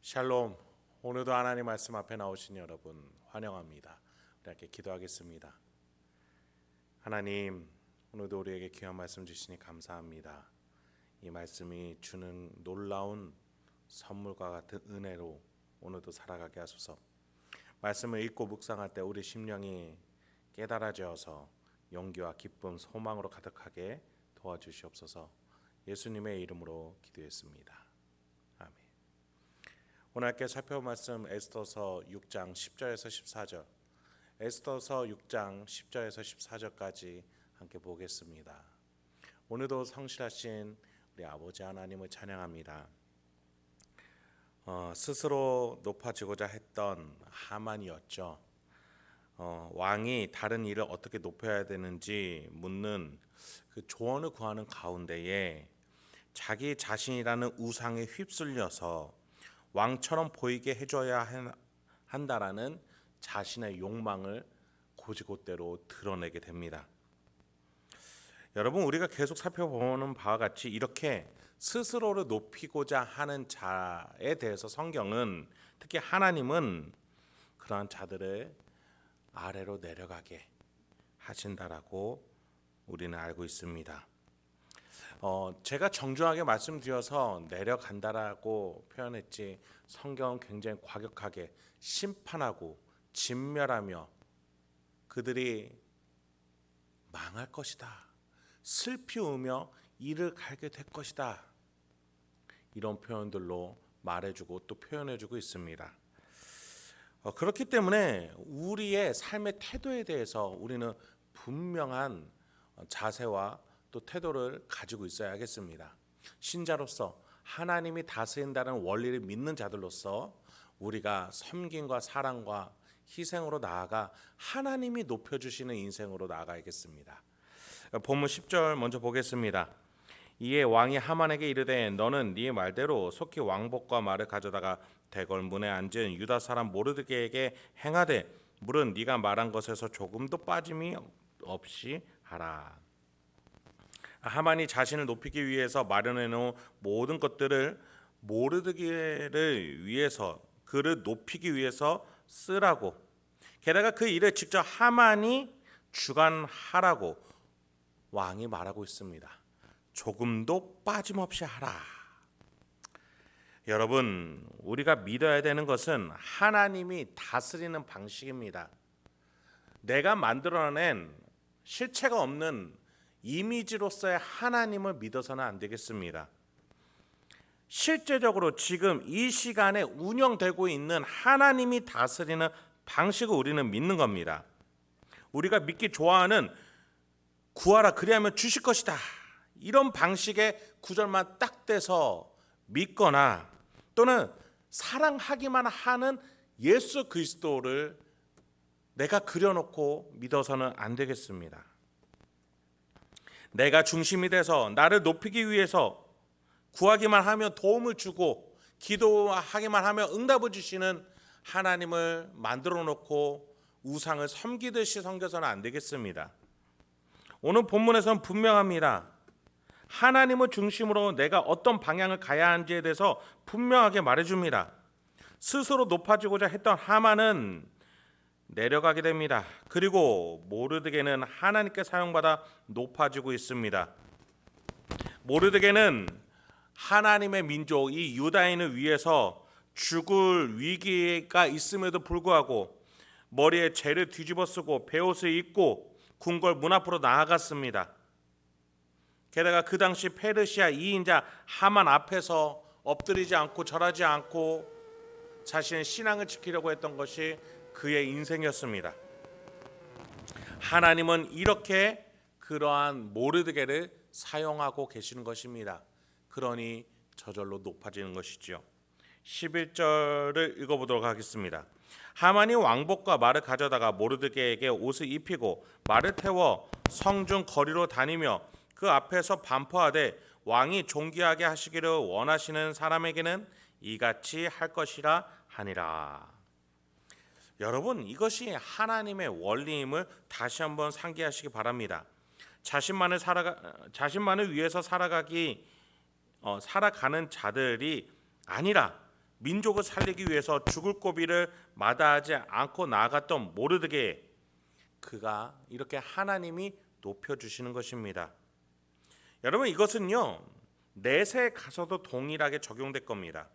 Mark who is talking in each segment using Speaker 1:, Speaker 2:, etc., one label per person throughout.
Speaker 1: 샬롬. 오늘도 하나님 말씀 앞에 나오신 여러분 환영합니다. 우리 함께 기도하겠습니다. 하나님, 오늘도 우리에게 귀한 말씀 주시니 감사합니다. 이 말씀이 주는 놀라운 선물과 같은 은혜로 오늘도 살아가게 하소서. 말씀을 읽고 묵상할 때 우리 심령이 깨달아져서 용기와 기쁨, 소망으로 가득하게 도와주시옵소서. 예수님의 이름으로 기도했습니다. 아멘. 오늘 함께 살펴볼 말씀 에스더서 6장 10절에서 14절. 에스더서 6장 10절에서 14절까지 함께 보겠습니다. 오늘도 성실하신 우리 아버지 하나님을 찬양합니다. 스스로 높아지고자 했던 하만이었죠. 왕이 다른 일을 어떻게 높여야 되는지 묻는 그 조언을 구하는 가운데에 자기 자신이라는 우상에 휩쓸려서 왕처럼 보이게 해줘야 한다라는 자신의 욕망을 곧이곧대로 드러내게 됩니다. 여러분, 우리가 계속 살펴보는 바와 같이 이렇게 스스로를 높이고자 하는 자에 대해서 성경은, 특히 하나님은 그러한 자들을 아래로 내려가게 하신다라고 우리는 알고 있습니다. 제가 정중하게 말씀드려서 내려간다라고 표현했지, 성경은 굉장히 과격하게 심판하고 진멸하며 그들이 망할 것이다, 슬피 우며 이를 갈게 될 것이다, 이런 표현들로 말해주고 또 표현해주고 있습니다. 그렇기 때문에 우리의 삶의 태도에 대해서 우리는 분명한 자세와 또 태도를 가지고 있어야겠습니다. 신자로서 하나님이 다스린다는 원리를 믿는 자들로서 우리가 섬김과 사랑과 희생으로 나아가 하나님이 높여주시는 인생으로 나아가야겠습니다. 본문 10절 먼저 보겠습니다. 이에 왕이 하만에게 이르되 너는 네 말대로 속히 왕복과 말을 가져다가 대궐문에 앉은 유다 사람 모르드게에게 행하되 물은 네가 말한 것에서 조금도 빠짐이 없이 하라. 하만이 자신을 높이기 위해서 마련해 놓은 모든 것들을 모르드게를 위해서, 그를 높이기 위해서 쓰라고, 게다가 그 일을 직접 하만이 주관하라고 왕이 말하고 있습니다. 조금도 빠짐없이 하라. 여러분, 우리가 믿어야 되는 것은 하나님이 다스리는 방식입니다. 내가 만들어낸 실체가 없는 이미지로서의 하나님을 믿어서는 안 되겠습니다. 실제적으로 지금 이 시간에 운영되고 있는 하나님이 다스리는 방식을 우리는 믿는 겁니다. 우리가 믿기 좋아하는 구하라 그리하면 주실 것이다, 이런 방식의 구절만 딱 떼서 믿거나 또는 사랑하기만 하는 예수 그리스도를 내가 그려놓고 믿어서는 안 되겠습니다. 내가 중심이 돼서 나를 높이기 위해서 구하기만 하면 도움을 주고 기도하기만 하면 응답을 주시는 하나님을 만들어 놓고 우상을 섬기듯이 섬겨서는 안 되겠습니다. 오늘 본문에서는 분명합니다. 하나님을 중심으로 내가 어떤 방향을 가야 하는지에 대해서 분명하게 말해줍니다. 스스로 높아지고자 했던 하만은 내려가게 됩니다. 그리고 모르드게는 하나님께 사용받아 높아지고 있습니다. 모르드게는 하나님의 민족, 이 유다인을 위해서 죽을 위기가 있음에도 불구하고 머리에 재를 뒤집어 쓰고 베옷을 입고 궁궐 문 앞으로 나아갔습니다. 게다가 그 당시 페르시아 2인자 하만 앞에서 엎드리지 않고 절하지 않고 자신의 신앙을 지키려고 했던 것이 그의 인생이었습니다. 하나님은 이렇게 그러한 모르드게를 사용하고 계시는 것입니다. 그러니 저절로 높아지는 것이지요. 11절을 읽어보도록 하겠습니다. 하만이 왕복과 말을 가져다가 모르드게에게 옷을 입히고 말을 태워 성중 거리로 다니며 그 앞에서 반포하되 왕이 존귀하게 하시기를 원하시는 사람에게는 이같이 할 것이라 하니라. 여러분, 이것이 하나님의 원리임을 다시 한번 상기하시기 바랍니다. 자신만을 위해서 살아가는 자들이 아니라 민족을 살리기 위해서 죽을 고비를 마다하지 않고 나아갔던 모르드게, 그가 이렇게 하나님이 높여주시는 것입니다. 여러분, 이것은요 넷에 가서도 동일하게 적용될 겁니다.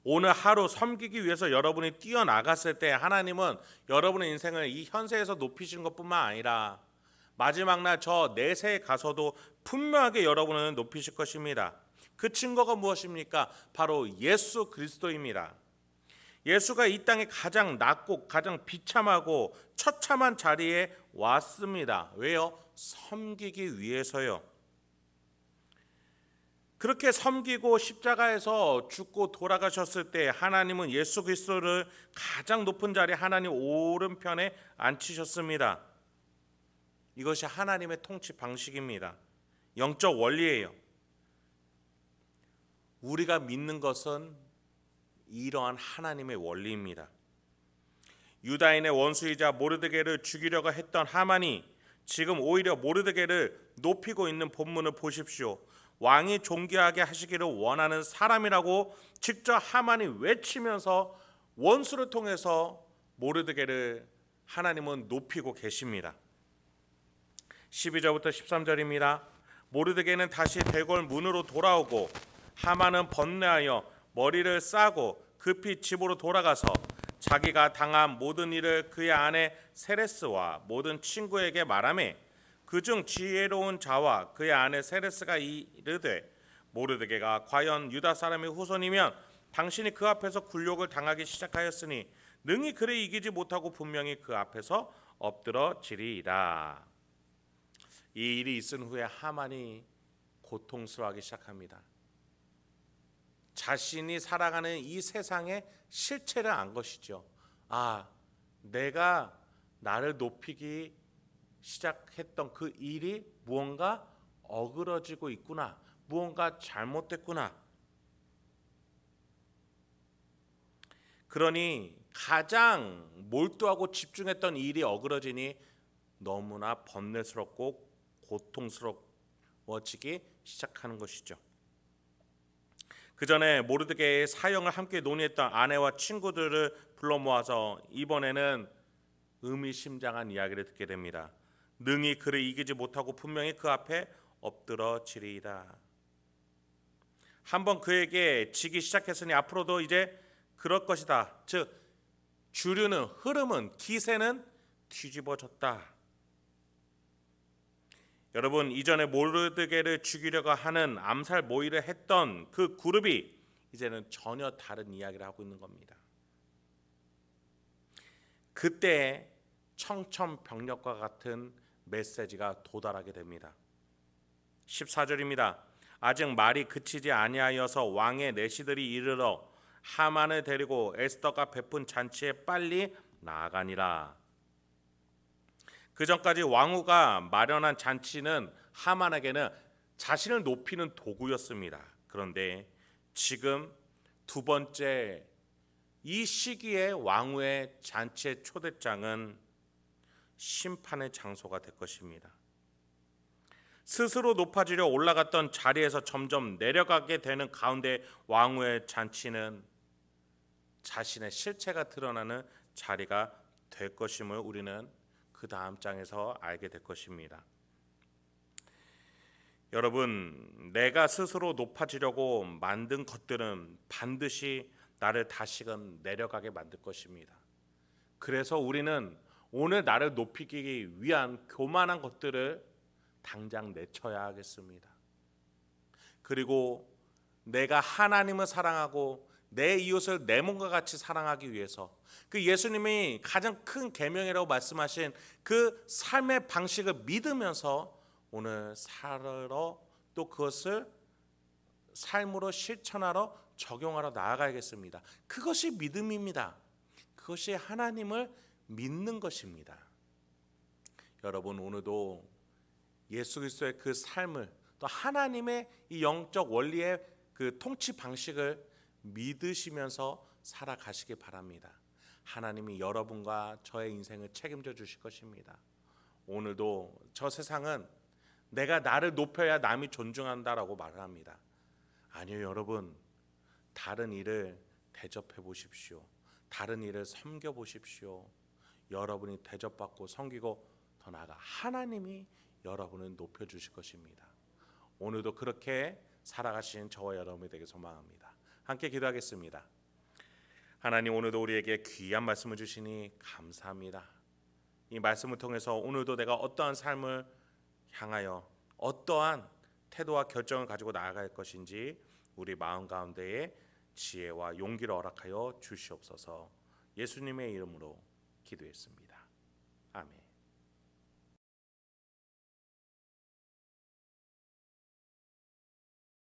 Speaker 1: 오늘 하루 섬기기 위해서 여러분이 뛰어나갔을 때 하나님은 여러분의 인생을 이 현세에서 높이시는 것뿐만 아니라 마지막 날 저 넷에 가서도 분명하게 여러분을 높이실 것입니다. 그 증거가 무엇입니까? 바로 예수 그리스도입니다. 예수가 이 땅에 가장 낮고 가장 비참하고 처참한 자리에 왔습니다. 왜요? 섬기기 위해서요. 그렇게 섬기고 십자가에서 죽고 돌아가셨을 때 하나님은 예수 그리스도를 가장 높은 자리 하나님 오른편에 앉히셨습니다. 이것이 하나님의 통치 방식입니다. 영적 원리예요. 우리가 믿는 것은 이러한 하나님의 원리입니다. 유다인의 원수이자 모르드게를 죽이려고 했던 하만이 지금 오히려 모르드게를 높이고 있는 본문을 보십시오. 왕이 존귀하게 하시기를 원하는 사람이라고 직접 하만이 외치면서 원수를 통해서 모르드게를 하나님은 높이고 계십니다. 12절부터 13절입니다. 모르드게는 다시 대궐 문으로 돌아오고 하만은 번뇌하여 머리를 싸고 급히 집으로 돌아가서 자기가 당한 모든 일을 그의 아내 세레스와 모든 친구에게 말하매 그중 지혜로운 자와 그의 아내 세레스가 이르되 모르드게가 과연 유다 사람의 후손이면 당신이 그 앞에서 굴욕을 당하기 시작하였으니 능히 그를 이기지 못하고 분명히 그 앞에서 엎드러지리이다. 이 일이 있은 후에 하만이 고통스러워하기 시작합니다. 자신이 살아가는 이 세상의 실체를 안 것이죠. 내가 나를 높이기 시작했던 그 일이 무언가 어그러지고 있구나, 무언가 잘못됐구나. 그러니 가장 몰두하고 집중했던 일이 어그러지니 너무나 번뇌스럽고 고통스러워지기 시작하는 것이죠. 그 전에 모르드게의 사형을 함께 논의했던 아내와 친구들을 불러 모아서 이번에는 의미심장한 이야기를 듣게 됩니다. 능히 그를 이기지 못하고 분명히 그 앞에 엎드러지리이다. 한번 그에게 지기 시작했으니 앞으로도 이제 그럴 것이다. 즉 주류는, 흐름은, 기세는 뒤집어졌다. 여러분, 이전에 모르드게를 죽이려고 하는 암살 모의를 했던 그 그룹이 이제는 전혀 다른 이야기를 하고 있는 겁니다. 그때 청천벽력과 같은 메시지가 도달하게 됩니다. 14절입니다. 아직 말이 그치지 아니하여서 왕의 내시들이 이르러 하만을 데리고 에스더가 베푼 잔치에 빨리 나아가니라. 그 전까지 왕후가 마련한 잔치는 하만에게는 자신을 높이는 도구였습니다. 그런데 지금 두 번째 이 시기에 왕후의 잔치의 초대장은 심판의 장소가 될 것입니다. 스스로 높아지려 올라갔던 자리에서 점점 내려가게 되는 가운데 왕후의 잔치는 자신의 실체가 드러나는 자리가 될 것임을 우리는 그 다음 장에서 알게 될 것입니다. 여러분, 내가 스스로 높아지려고 만든 것들은 반드시 나를 다시금 내려가게 만들 것입니다. 그래서 우리는 오늘 나를 높이기 위한 교만한 것들을 당장 내쳐야 하겠습니다. 그리고 내가 하나님을 사랑하고 내 이웃을 내 몸과 같이 사랑하기 위해서 그 예수님이 가장 큰 계명이라고 말씀하신 그 삶의 방식을 믿으면서 오늘 살아러 또 그것을 삶으로 실천하러 적용하러 나아가야겠습니다. 그것이 믿음입니다. 그것이 하나님을 믿는 것입니다. 여러분, 오늘도 예수 그리스도의 그 삶을 또 하나님의 이 영적 원리의 그 통치 방식을 믿으시면서 살아가시기 바랍니다. 하나님이 여러분과 저의 인생을 책임져 주실 것입니다. 오늘도 저 세상은 내가 나를 높여야 남이 존중한다라고 말을 합니다. 아니요, 여러분, 다른 일을 대접해 보십시오. 다른 일을 섬겨 보십시오. 여러분이 대접받고 섬기고 더 나아가 하나님이 여러분을 높여 주실 것입니다. 오늘도 그렇게 살아가신 저와 여러분이 되길 소망합니다. 함께 기도하겠습니다. 하나님, 오늘도 우리에게 귀한 말씀을 주시니 감사합니다. 이 말씀을 통해서 오늘도 내가 어떠한 삶을 향하여 어떠한 태도와 결정을 가지고 나아갈 것인지 우리 마음 가운데에 지혜와 용기를 허락하여 주시옵소서. 예수님의 이름으로 기도했습니다. 아멘.